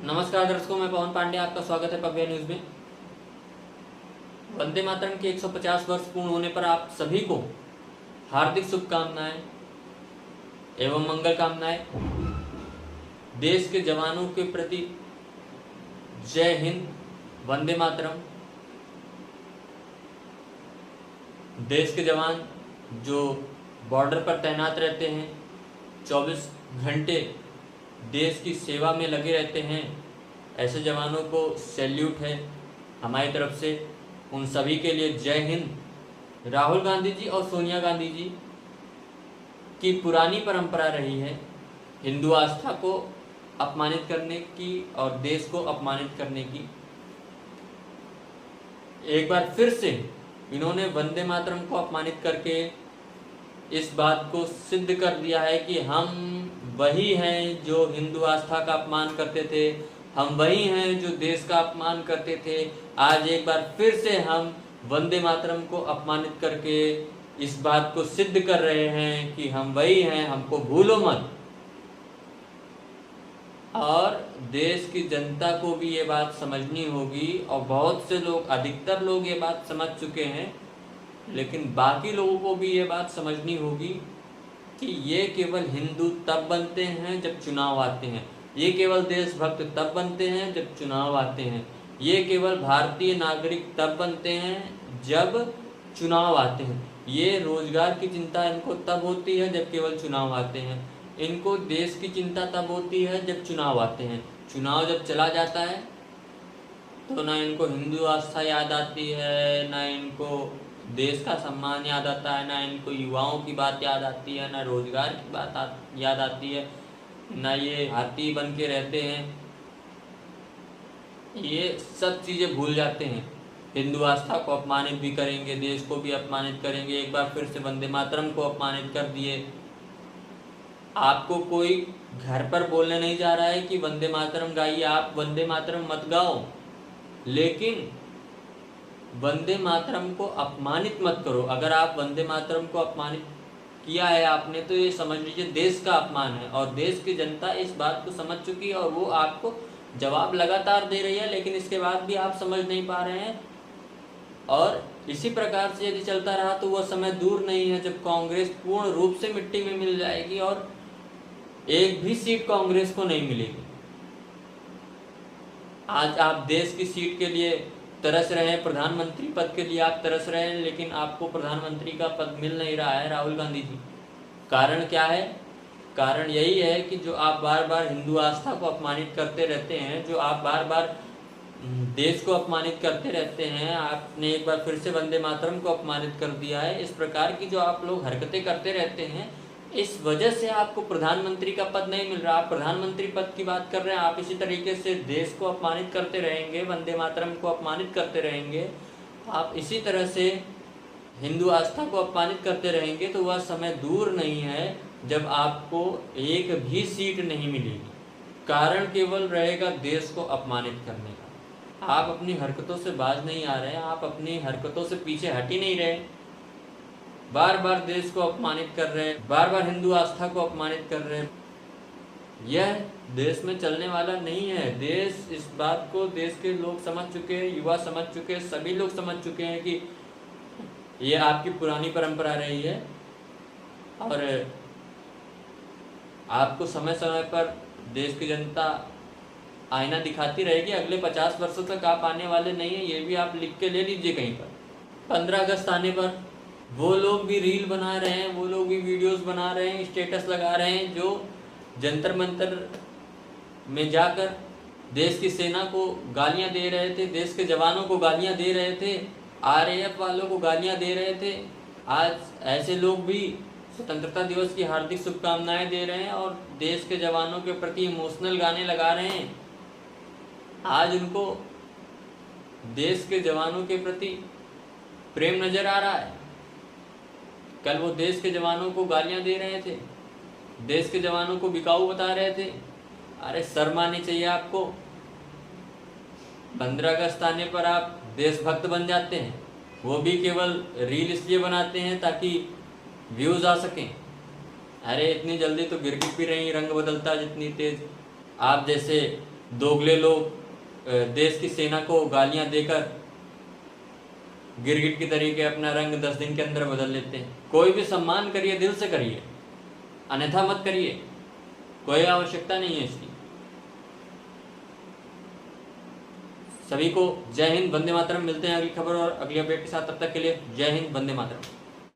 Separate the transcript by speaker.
Speaker 1: नमस्कार दर्शकों, मैं पवन पांडे, आपका स्वागत है पव्या न्यूज में। वंदे मातरम के 150 वर्ष पूर्ण होने पर आप सभी को हार्दिक शुभकामनाएं एवं मंगल कामनाएं। देश के जवानों के प्रति जय हिंद, वंदे मातरम। देश के जवान जो बॉर्डर पर तैनात रहते हैं, 24 घंटे देश की सेवा में लगे रहते हैं, ऐसे जवानों को सैल्यूट है हमारी तरफ से। उन सभी के लिए जय हिंद। राहुल गांधी जी और सोनिया गांधी जी की पुरानी परंपरा रही है हिंदू आस्था को अपमानित करने की और देश को अपमानित करने की। एक बार फिर से इन्होंने वंदे मातरम को अपमानित करके इस बात को सिद्ध कर दिया है कि हम वही हैं जो हिंदू आस्था का अपमान करते थे, हम वही हैं जो देश का अपमान करते थे। आज एक बार फिर से हम वंदे मातरम को अपमानित करके इस बात को सिद्ध कर रहे हैं कि हम वही हैं, हमको भूलो मत। और देश की जनता को भी ये बात समझनी होगी, और बहुत से लोग, अधिकतर लोग ये बात समझ चुके हैं, लेकिन बाकी लोगों को भी ये बात समझनी होगी कि ये केवल हिंदू तब बनते हैं जब चुनाव आते हैं, ये केवल देशभक्त तब बनते हैं जब चुनाव आते हैं, ये केवल भारतीय नागरिक तब बनते हैं जब चुनाव आते हैं। ये रोजगार की चिंता इनको तब होती है जब केवल चुनाव आते हैं, इनको देश की चिंता तब होती है जब चुनाव आते हैं। चुनाव जब चला जाता है तो ना इनको हिंदू आस्था याद आती है, ना इनको देश का सम्मान याद आता है, ना इनको युवाओं की बात याद आती है, ना रोजगार की बात याद आती है, ना ये हाथी बन के रहते हैं। ये सब चीज़ें भूल जाते हैं। हिंदू आस्था को अपमानित भी करेंगे, देश को भी अपमानित करेंगे। एक बार फिर से वंदे मातरम को अपमानित कर दिए। आपको कोई घर पर बोलने नहीं जा रहा है कि वंदे मातरम गाइए, आप वंदे मातरम मत गाओ, लेकिन वंदे मातरम को अपमानित मत करो। अगर आप वंदे मातरम को अपमानित किया है आपने, तो ये समझ लीजिए देश का अपमान है, और देश की जनता इस बात को समझ चुकी है और वो आपको जवाब लगातार दे रही है, लेकिन इसके बाद भी आप समझ नहीं पा रहे हैं। और इसी प्रकार से यदि चलता रहा तो वह समय दूर नहीं है जब कांग्रेस पूर्ण रूप से मिट्टी में मिल जाएगी और एक भी सीट कांग्रेस को नहीं मिलेगी। आज आप देश की सीट के लिए तरस रहे हैं, प्रधानमंत्री पद के लिए आप तरस रहे हैं, लेकिन आपको प्रधानमंत्री का पद मिल नहीं रहा है राहुल गांधी जी। कारण क्या है? कारण यही है कि जो आप बार बार हिंदू आस्था को अपमानित करते रहते हैं, जो आप बार बार देश को अपमानित करते रहते हैं। आपने एक बार फिर से वंदे मातरम को अपमानित कर दिया है। इस प्रकार की जो आप लोग हरकतें करते रहते हैं, इस वजह से आपको प्रधानमंत्री का पद नहीं मिल रहा। आप प्रधानमंत्री पद की बात कर रहे हैं, आप इसी तरीके से देश को अपमानित करते रहेंगे, वंदे मातरम को अपमानित करते रहेंगे, आप इसी तरह से हिंदू आस्था को अपमानित करते रहेंगे, तो वह समय दूर नहीं है जब आपको एक भी सीट नहीं मिलेगी। कारण केवल रहेगा देश को अपमानित करने का। आप अपनी हरकतों से बाज नहीं आ रहे हैं, आप अपनी हरकतों से पीछे हट ही नहीं रहे। बार बार देश को अपमानित कर रहे हैं, बार बार हिंदू आस्था को अपमानित कर रहे हैं। यह देश में चलने वाला नहीं है। देश, इस बात को देश के लोग समझ चुके हैं, युवा समझ चुके हैं, सभी लोग समझ चुके हैं कि यह आपकी पुरानी परंपरा रही है, और आपको समय समय पर देश की जनता आईना दिखाती रहेगी। अगले 50 वर्षों तक आप आने वाले नहीं है, ये भी आप लिख के ले लीजिए कहीं पर। 15 अगस्त आने पर वो लोग भी रील बना रहे हैं, वो लोग भी वीडियोस बना रहे हैं, स्टेटस लगा रहे हैं, जो जंतर मंतर में जाकर देश की सेना को गालियां दे रहे थे, देश के जवानों को गालियां दे रहे थे, आरएएफ वालों को गालियां दे रहे थे। आज ऐसे लोग भी स्वतंत्रता दिवस की हार्दिक शुभकामनाएं दे रहे हैं और देश के जवानों के प्रति इमोशनल गाने लगा रहे हैं। आज उनको देश के जवानों के प्रति प्रेम नजर आ रहा है। कल वो देश के जवानों को गालियां दे रहे थे, देश के जवानों को बिकाऊ बता रहे थे। अरे शर्म आनी चाहिए आपको। 15 अगस्त आने पर आप देशभक्त बन जाते हैं, वो भी केवल रील इसलिए बनाते हैं ताकि व्यूज आ सकें। अरे इतनी जल्दी तो गिरगिट भी नहीं रंग बदलता जितनी तेज आप जैसे दोगले लोग देश की सेना को गालियां देकर गिरगिट की तरीके अपना रंग 10 दिन के अंदर बदल लेते हैं। कोई भी सम्मान करिए, दिल से करिए, अन्यथा मत करिए, कोई आवश्यकता नहीं है इसकी। सभी को जय हिंद, वंदे मातरम। मिलते हैं अगली खबर और अगली अपडेट के साथ, तब तक के लिए जय हिंद, वंदे मातरम।